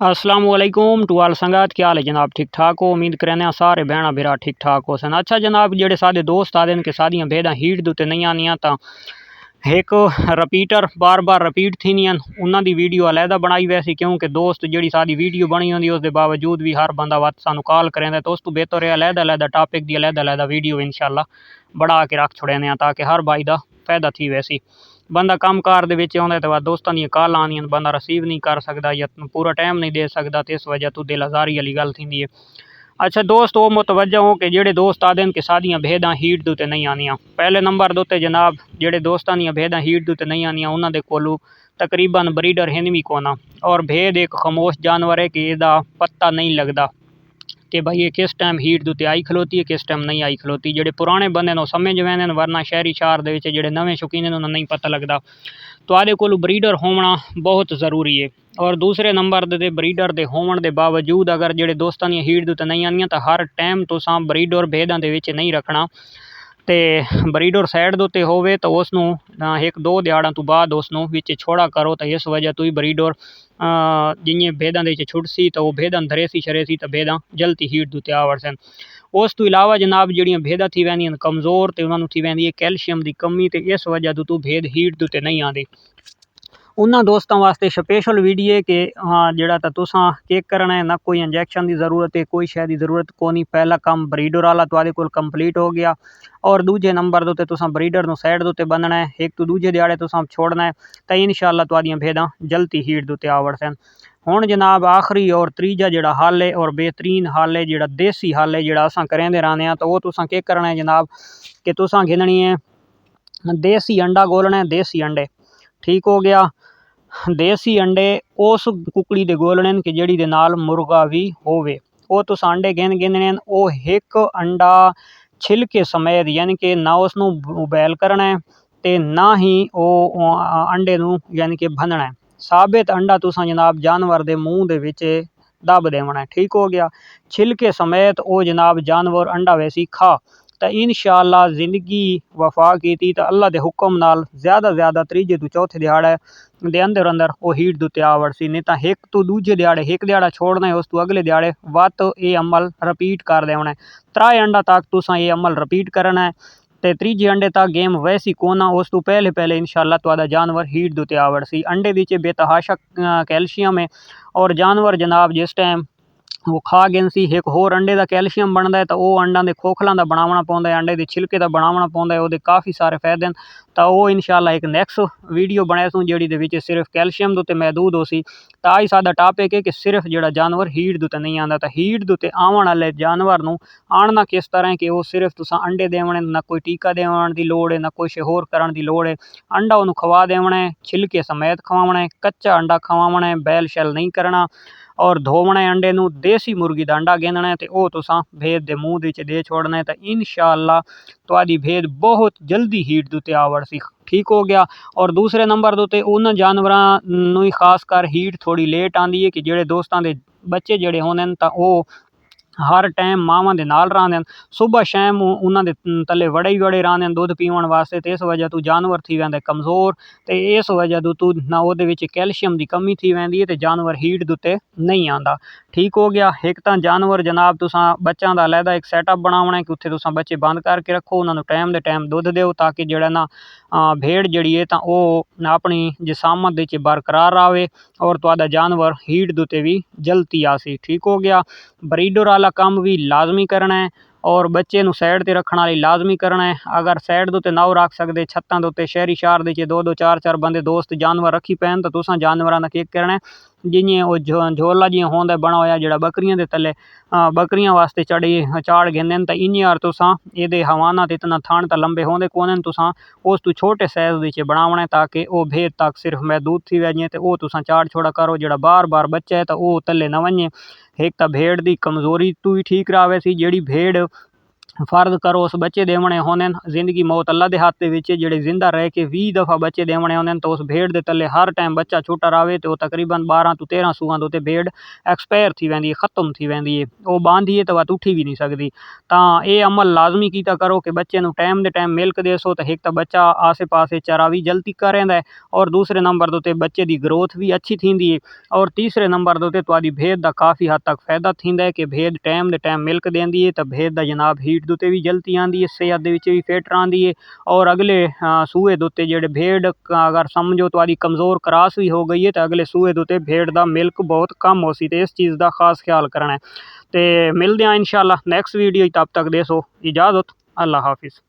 अस्सलामुअलैकुम टू आल संगत, क्या हाल है जनाब? ठीक ठाक हो? उम्मीद करें सारे भैन भरा ठीक ठाक हो सन। अच्छा जनाब, जेडे साडे दोस्त आदे कि सादियां भेडां हीट दे उत्ते नहीं आनियां तां एक रिपीटर बार बार रिपीट थीनियां उन्हां दी वीडियो अलहदा बनाई वैसी, क्योंकि दोस्त जेड़ी साडी वीडियो बनी होंदी उसके बावजूद भी हर बंदा वत सानू कॉल करेंदा, तो उस तो बेहतर है अलहदा अलहदा टॉपिक दी अलहदा अलहदा वीडियो इंशाल्लाह बना के रख छोड़ने ताकि हर भाई दा फायदा थी वैसी। बंदा कम कार दे विच होंदा ते दोस्तां दी कॉल आनियां बंदा रिसीव नहीं कर सकदा या पूरा टाइम नहीं दे सकदा, तो इस वजह तो दिल आज़ारी वाली गल थींदी है। अच्छा दोस्त, वो मुतवज्जा हो कि जेडे दोस्त आदे कि सादियां भेडां हीट दे उत्ते नहीं आनियां। पहले नंबर दे उत्ते जनाब जेडे दोस्तां दियां भेडां हीट दे उत्ते नहीं आनियां उन्हां दे कोलू तकरीबन ब्रीडर हैं भी कोना, और भेड़ एक खामोश जानवर है कि इहदा पता नहीं लगदा कि भाई ये किस टाइम हीट दे उत्ते आई खलोती है, किस टाइम नहीं आई खलोती। जेडे पुराने बंदे ने समझ वैंदे ने, वरना शहरी शहर दे विच जेडे नवे शौकीन ने उन्हें नहीं पता लगदा। तो आदे कोल ब्रीडर होना बहुत ज़रूरी है। और दूसरे नंबर दे ब्रीडर दे होवन दे बावजूद अगर जेडे दोस्तां दी हीट दे उत्ते नहीं आनियां तो हर टाइम तुसां ब्रीडर भेडां दे विच नहीं रखना, ते ब्रीडर साइड दे उत्ते होवे तो उसनू एक दो दिहाड़ां तो बाद उसनू विच छोड़ा करो, तो इस वजह तो ही ब्रीडर जियां भेडां दे विच छुटसी तो वो भेडां धरेसी शरेसी तो भेडां जल्दी हीट दे उत्ते आवड़सन। उस तो इलावा जनाब जड़ियाँ भेडां थी वैंदियां कमज़ोर, तो उन्होंने थी वैंदी है कैल्शियम की कमी, तो इस वजह तो भेड हीट दे उत्ते नहीं आते। उन्होंने दोस्तों वास्ते स्पेशल वीडियो है कि हाँ जड़ा तो तुसां केक करना है, ना कोई इंजैक्शन की ज़रूरत है, कोई शह की ज़रूरत को नहीं। पहला काम ब्रीडर वाला तुहाडे कोल कंप्लीट हो गया, और दूजे नंबर दे उत्ते तुसां ब्रीडर नूं साइड दे उत्ते बन्नना है, एक तो दूजे दिहाड़े तुसां छोड़ना है, तो इंशाअल्लाह तुहाडियां भेडां जल्दी हीट दे उत्ते आवड़सन। हुण जनाब आखिरी और तीजा जिहड़ा हल है और बेहतरीन हल है, जिहड़ा देसी हल है, जिहड़ा असां करेंदे रहने तो वो तुसां केक करना है जनाब कि तुसां घिननी है देसी अंडा गोलना है। देसी अंडे ठीक हो गया। देसी अंडे उस कुकड़ी दे गोलने कि जेड़ी दे नाल मुर्गा भी होवे। वो तुस अंडे गिनने वो एक अंडा छिलके समेत, यानी कि ना उसनू उबैल करना है ते ना ही वो अंडे नू यानी कि भनना है। साबित अंडा तुसा जनाब जानवर दे मुंह दे विच दब देवना है। ठीक हो गया। छिलके समेत वो जनाब जानवर अंडा वैसी खा, तो इंशाअल्लाह ज़िंदगी वफा की थी तो अल्लाह के हुक्म नाल ज़्यादा त्रीजे तो चौथे दिहाड़े दे अंदर अंदर वो हीट दे उत्ते आवड़सी। नहीं तो एक तो दूजे दिहाड़े एक दिहाड़ा छोड़ना है, उस तो अगले दिहाड़े वत ये अमल रिपीट कर देना है। 3 अंडा तक तुसां ये अमल रिपीट करना है, ते त्रीजे अंडे तक गेम वैसी कोना। उस तो पहले पहले इंशाअल्लाह तुहाडा जानवर हीट दे उत्ते आवड़सी। अंडे विच बेतहाशा कैल्शियम है, और जानवर जनाब जिस टाइम वो खा गिनसी एक होर अंडे का कैल्शियम बनता है, तो वो अंडा के खोखलों का बनावना पौंदा है, अंडे के छिलके का बनावना पौंदा है, वो काफ़ी सारे फायदे हैं। तो वो इंशाअल्लाह एक नैक्सट वीडियो बनाए सूँ जेड़ी दे विच सिर्फ कैल्शियम दे उत्ते महदूद हो सी। तो अज साडा टॉपिक है कि सिर्फ जेड़ा जानवर हीट दे उत्ते नहीं आंदा, तो हीट दे उत्ते आवन वाले जानवर नूं आणना किस तरह कि वो सिर्फ तुसां अंडे देवणे, ना कोई टीका देवन की लोड़ है, ना कुछ होर करन दी लोड़ है। अंडा उन्होंने खवा देवना है, छिलके समेत खवावना है, कच्चा अंडा खवावना है, बैल शैल नहीं करना, और धोवना है अंडे नूं। देसी मुर्गी दा अंडा गिनना है तो वो तुसां भेड दे मूँह दे दे छोड़ना है, तो इंशाअल्लाह तुहाडी भेड बहुत जल्दी हीट दे उत्ते आवड़सी। ठीक हो गया। और दूसरे नंबर दे उत्ते उन जानवरां नूं ही खासकर हीट थोड़ी लेट आंदी है कि जेड़े दोस्तां दे बच्चे जेड़े होंदे न तां वो हर टाइम मावां दे नाल रहिंदे न, सुबह शाम उन्हां दे तले वड़े ही वड़े रहिंदे न दुध पीवन वास्ते, ते इस वजह तो जानवर थी वेंदे कमज़ोर, ते इस वजह तो ना उहदे विच कैल्शियम की कमी थी वेंदी है, ते जानवर हीट दे उत्ते नहीं आंदा। ठीक हो गया। एक तां जानवर जनाब तुसां बच्चां दा अलहदा एक सैटअप बनावना है कि उत्थे तुसां बच्चे बंद करके रखो, उन्हां नूं टाइम दे टाइम दुध देओ, ताकि जेड़ा ना भेड़ जेड़ी है तां वो अपनी जिसामत दे विच बरकरार रहे, और तुहाडा जानवर हीट दे उत्ते भी जल्दी आसी। ठीक हो गया। ब्रीडर वाला काम भी लाजमी करना है, और बच्चे नूं साइड ते रखण वाली लाजमी करना है। अगर साइड दे उत्ते ना रख सकदे, छत्तां दे उत्ते शहरी शहर दे दो दो चार चार बंदे दोस्त जानवर रखी पैन, तो तुसां जानवरां दा केक करना है जियां वो झोला जियां होंदा बना होया जेड़ा बकरियां दे तले बकरियां वास्ते चाड़ गिनदे न, तो इ'यां तुसां एहदे हवाना ते इतना थन तां लंबे होंदे कोने न, तुसां उस तो छोटे साइज दे बनावना है, ताकि वो भेद तक सिर्फ महदूद थी वञे, ते वो तुसां चाड़ छोड़ा करो। जेड़ा बार बार बच्चा है तो वो तले न वञे। एक तो भेड़ की कमज़ोरी तो ही ठीक रहे सी। जेड़ी भेड़ फर्ज करो उस बच्चे देवने होने जिंदगी मौत अल्लाह के हाथ के विच जेड़े जिंदा रह के 20 दफ़ा बच्चे देवने होने तो उस भेड़ के तले हर टाइम बच्चा छुट्टा रहे तो तकरीबन 12 तो 13 सूआं तो भेड़ एक्सपायर थी वेंदी है, खत्म थी वेंदी है, वो बांधी है तो वह उठी भी नहीं सकती। तो ये अमल लाजमी कीता करो कि बच्चे नूं टाइम दे टाइम मिल्क देसो तो एक तो बच्चा आसे पासे चरा भी जल्दी करेंदा है और दूसरे नंबर तो बच्चे की ग्रोथ भी अच्छी थींदी है और तीसरे नंबर तो तुहाडी भेड़ का काफ़ी हद तक फायदा थींदा है कि भेड़ टाइम दे टाइम मिल्क देंदी है तो भेड़ का जनाब हीट दुते भी जल्दी आती है, सेहत दे विच भी फिट रहिंदी है और अगले सूए दुते जेड़े भेड़ अगर समझो तुहाडी कमज़ोर क्रॉस भी हो गई है तो अगले सूए दुते भेड़ का मिल्क बहुत कम हो सी, तो इस चीज़ का खास ख्याल करना है। तो मिलते हैं इंशाल्लाह नेक्स्ट वीडियो, तब तक देसो इजाज़त, अल्लाह हाफिज़।